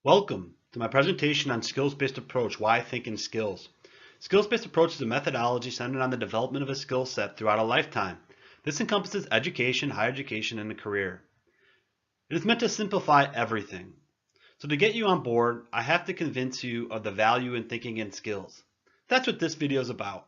Welcome to my presentation on skills-based approach, why I think in skills. Skills-based approach is a methodology centered on the development of a skill set throughout a lifetime. This encompasses education, higher education, and a career. It is meant to simplify everything. So to get you on board, I have to convince you of the value in thinking in skills. That's what this video is about.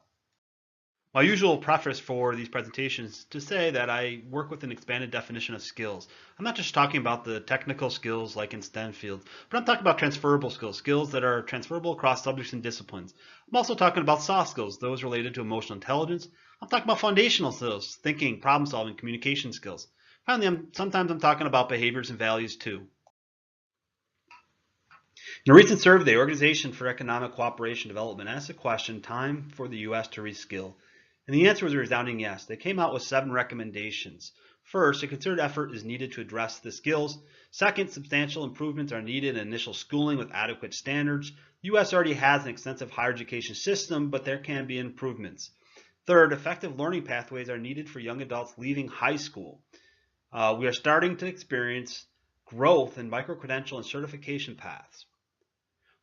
My usual preface for these presentations is to say that I work with an expanded definition of skills. I'm not just talking about the technical skills like in STEM fields, but I'm talking about transferable skills, skills that are transferable across subjects and disciplines. I'm also talking about soft skills, those related to emotional intelligence. I'm talking about foundational skills, thinking, problem solving, communication skills. Finally, sometimes I'm talking about behaviors and values too. In a recent survey, the Organization for Economic Cooperation and Development asked the question, time for the U.S. to reskill? And the answer was a resounding yes. They came out with 7 recommendations. First, a concerted effort is needed to address the skills. Second, substantial improvements are needed in initial schooling with adequate standards. The U.S. already has an extensive higher education system, but there can be improvements. Third, effective learning pathways are needed for young adults leaving high school. We are starting to experience growth in micro-credential and certification paths.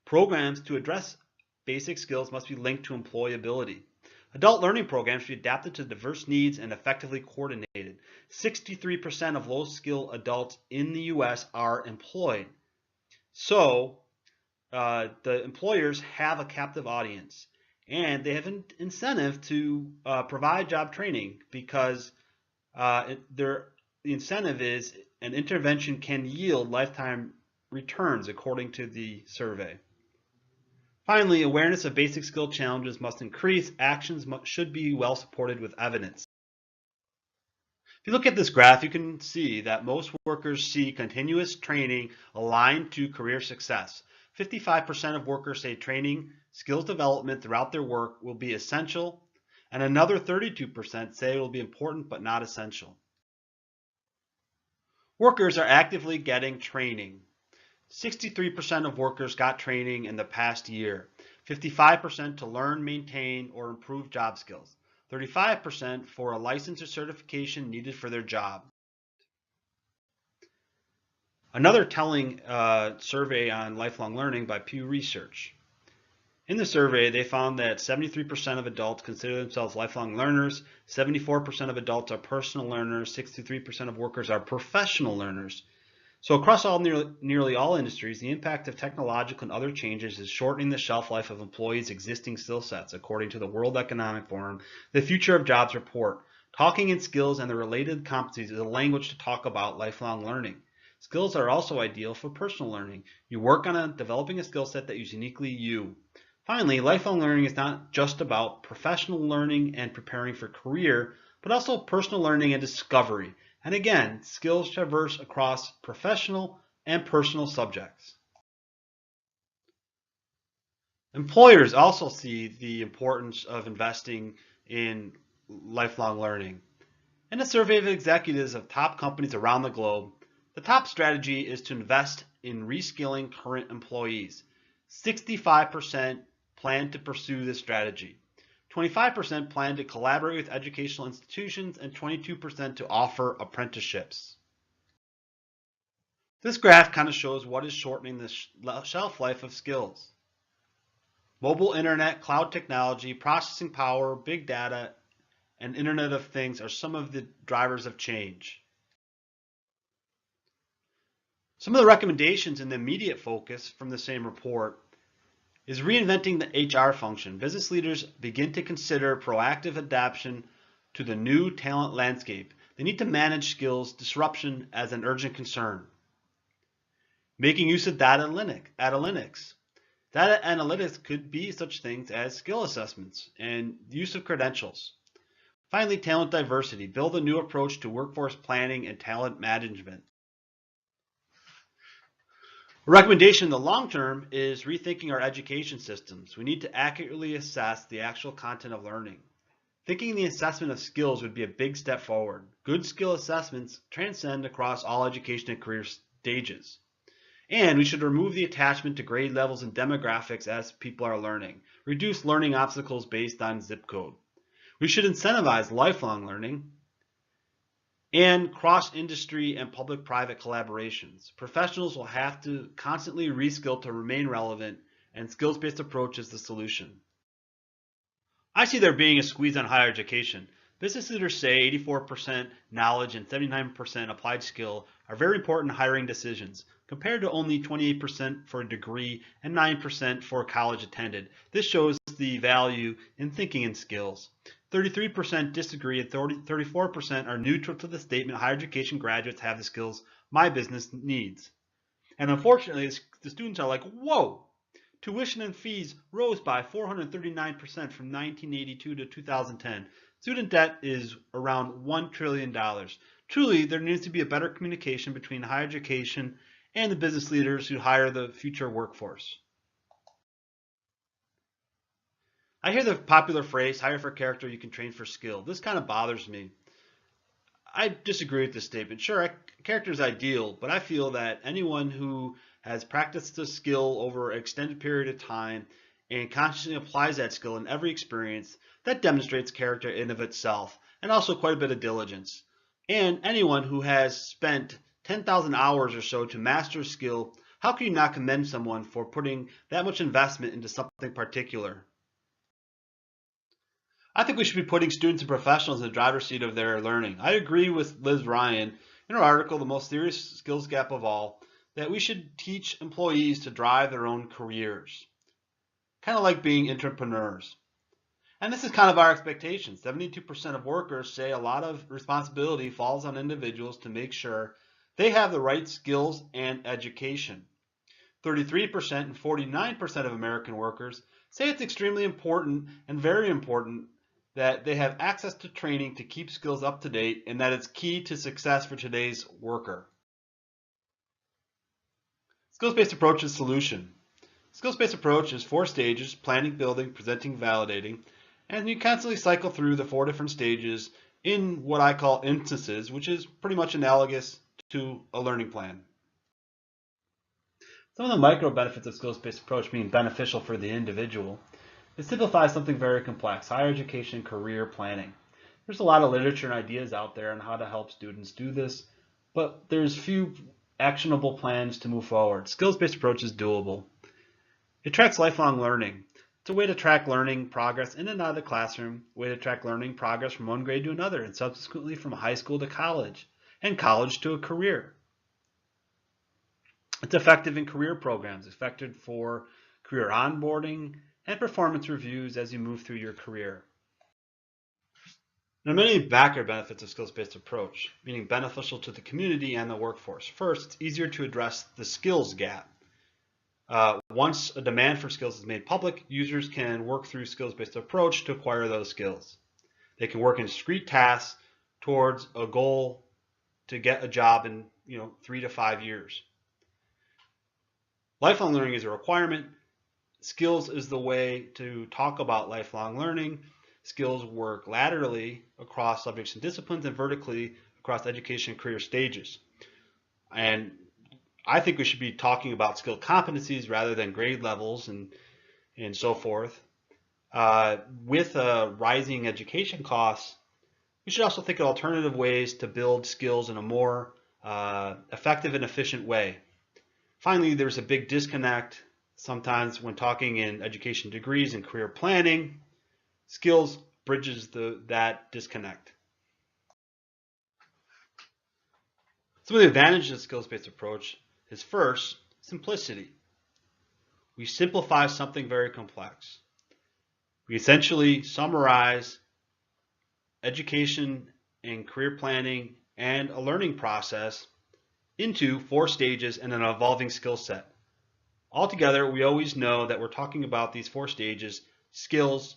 Programs to address basic skills must be linked to employability. Adult learning programs should be adapted to diverse needs and effectively coordinated. 63% of low-skill adults in the U.S. are employed. So the employers have a captive audience, and they have an incentive to provide job training because the incentive is an intervention can yield lifetime returns according to the survey. Finally, awareness of basic skill challenges must increase. Actions should be well supported with evidence. If you look at this graph, you can see that most workers see continuous training aligned to career success. 55% of workers say training, skills development throughout their work will be essential, and another 32% say it will be important but not essential. Workers are actively getting training. 63% of workers got training in the past year. 55% to learn, maintain, or improve job skills. 35% for a license or certification needed for their job. Another telling survey on lifelong learning by Pew Research. In the survey, they found that 73% of adults consider themselves lifelong learners, 74% of adults are personal learners, 63% of workers are professional learners. So across nearly all industries, the impact of technological and other changes is shortening the shelf life of employees' existing skill sets, according to the World Economic Forum, the Future of Jobs report. Talking in skills and the related competencies is a language to talk about lifelong learning. Skills are also ideal for personal learning. You work on developing a skill set that is uniquely you. Finally, lifelong learning is not just about professional learning and preparing for career, but also personal learning and discovery. And again, skills traverse across professional and personal subjects. Employers also see the importance of investing in lifelong learning. In a survey of executives of top companies around the globe, the top strategy is to invest in reskilling current employees. 65% plan to pursue this strategy. 25% plan to collaborate with educational institutions, and 22% to offer apprenticeships. This graph kind of shows what is shortening the shelf life of skills. Mobile internet, cloud technology, processing power, big data, and Internet of Things are some of the drivers of change. Some of the recommendations in the immediate focus from the same report is reinventing the HR function. Business leaders begin to consider proactive adaptation to the new talent landscape. They need to manage skills disruption as an urgent concern. Making use of data analytics. Data analytics could be such things as skill assessments and use of credentials. Finally, talent diversity. Build a new approach to workforce planning and talent management. A recommendation in the long term is rethinking our education systems. We need to accurately assess the actual content of learning. Thinking the assessment of skills would be a big step forward. Good skill assessments transcend across all education and career stages. And we should remove the attachment to grade levels and demographics as people are learning. Reduce learning obstacles based on zip code. We should incentivize lifelong learning. and cross-industry and public-private collaborations. Professionals will have to constantly reskill to remain relevant, and skills-based approach is the solution. I see there being a squeeze on higher education. Business leaders say 84% knowledge and 79% applied skill are very important in hiring decisions, compared to only 28% for a degree and 9% for college attended. This shows the value in thinking and skills. 33% disagree and 34% are neutral to the statement higher education graduates have the skills my business needs. And unfortunately, the students are like, whoa, tuition and fees rose by 439% from 1982 to 2010. Student debt is around $1 trillion. Truly, there needs to be a better communication between higher education and the business leaders who hire the future workforce. I hear the popular phrase, hire for character, you can train for skill. This kind of bothers me. I disagree with this statement. Sure, character is ideal, but I feel that anyone who has practiced a skill over an extended period of time and consciously applies that skill in every experience, that demonstrates character in of itself, and also quite a bit of diligence. And anyone who has spent 10,000 hours or so to master a skill, how can you not commend someone for putting that much investment into something particular? I think we should be putting students and professionals in the driver's seat of their learning. I agree with Liz Ryan in her article, The Most Serious Skills Gap of All, that we should teach employees to drive their own careers, kind of like being entrepreneurs. And this is kind of our expectation. 72% of workers say a lot of responsibility falls on individuals to make sure they have the right skills and education. 33% and 49% of American workers say it's extremely important and very important that they have access to training to keep skills up to date and that it's key to success for today's worker. Skills-based approach is solution. Skills-based approach is 4 stages: planning, building, presenting, validating, and you constantly cycle through the 4 different stages in what I call instances, which is pretty much analogous to a learning plan. Some of the micro benefits of skills-based approach being beneficial for the individual. It simplifies something very complex, higher education career planning. There's a lot of literature and ideas out there on how to help students do this, but there's few actionable plans to move forward. Skills-based approach is doable. It tracks lifelong learning. It's a way to track learning progress in and out of the classroom, a way to track learning progress from one grade to another, and subsequently from high school to college, and college to a career. It's effective in career programs, effective for career onboarding, and performance reviews as you move through your career. There are many backer benefits of skills-based approach, meaning beneficial to the community and the workforce. First, it's easier to address the skills gap. Once a demand for skills is made public, users can work through skills-based approach to acquire those skills. They can work in discrete tasks towards a goal to get a job in 3 to 5 years. Lifelong learning is a requirement. Skills is the way to talk about lifelong learning. Skills work laterally across subjects and disciplines and vertically across education and career stages. And I think we should be talking about skill competencies rather than grade levels and so forth. With rising education costs, we should also think of alternative ways to build skills in a more effective and efficient way. Finally, there's a big disconnect sometimes when talking in education degrees and career planning. Skills bridges that disconnect. Some of the advantages of skills-based approach is first, simplicity. We simplify something very complex. We essentially summarize education and career planning and a learning process into 4 stages and an evolving skill set. Altogether, we always know that we're talking about these 4 stages: skills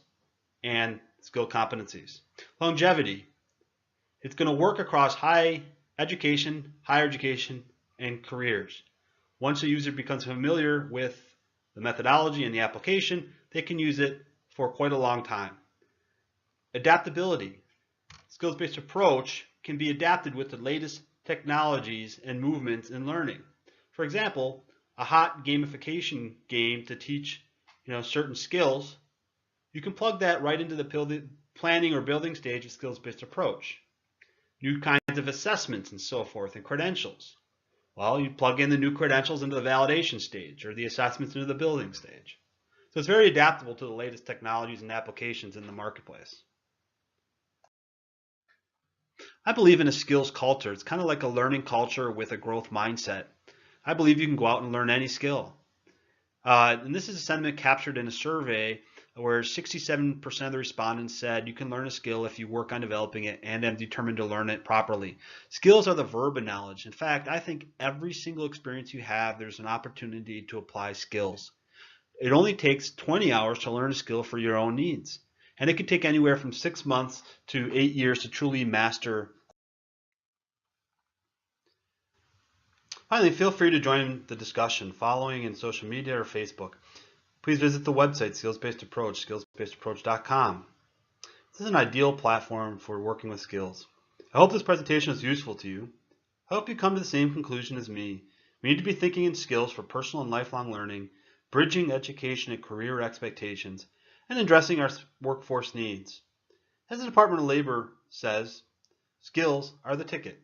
and skill competencies. Longevity. It's going to work across higher education, and careers. Once a user becomes familiar with the methodology and the application, they can use it for quite a long time. Adaptability. Skills-based approach can be adapted with the latest technologies and movements in learning. For example, a hot gamification game to teach certain skills, you can plug that right into the planning or building stage of skills-based approach. New kinds of assessments and so forth and credentials. Well, you plug in the new credentials into the validation stage or the assessments into the building stage. So it's very adaptable to the latest technologies and applications in the marketplace. I believe in a skills culture. It's kind of like a learning culture with a growth mindset. I believe you can go out and learn any skill. And this is a sentiment captured in a survey where 67% of the respondents said you can learn a skill if you work on developing it and am determined to learn it properly. Skills are the verb of knowledge. In fact, I think every single experience you have, there's an opportunity to apply skills. It only takes 20 hours to learn a skill for your own needs. And it can take anywhere from 6 months to 8 years to truly master. Finally, feel free to join the discussion following in social media or Facebook. Please visit the website, Skills-Based Approach, skillsbasedapproach.com. This is an ideal platform for working with skills. I hope this presentation was useful to you. I hope you come to the same conclusion as me. We need to be thinking in skills for personal and lifelong learning, bridging education and career expectations, and addressing our workforce needs. As the Department of Labor says, skills are the ticket.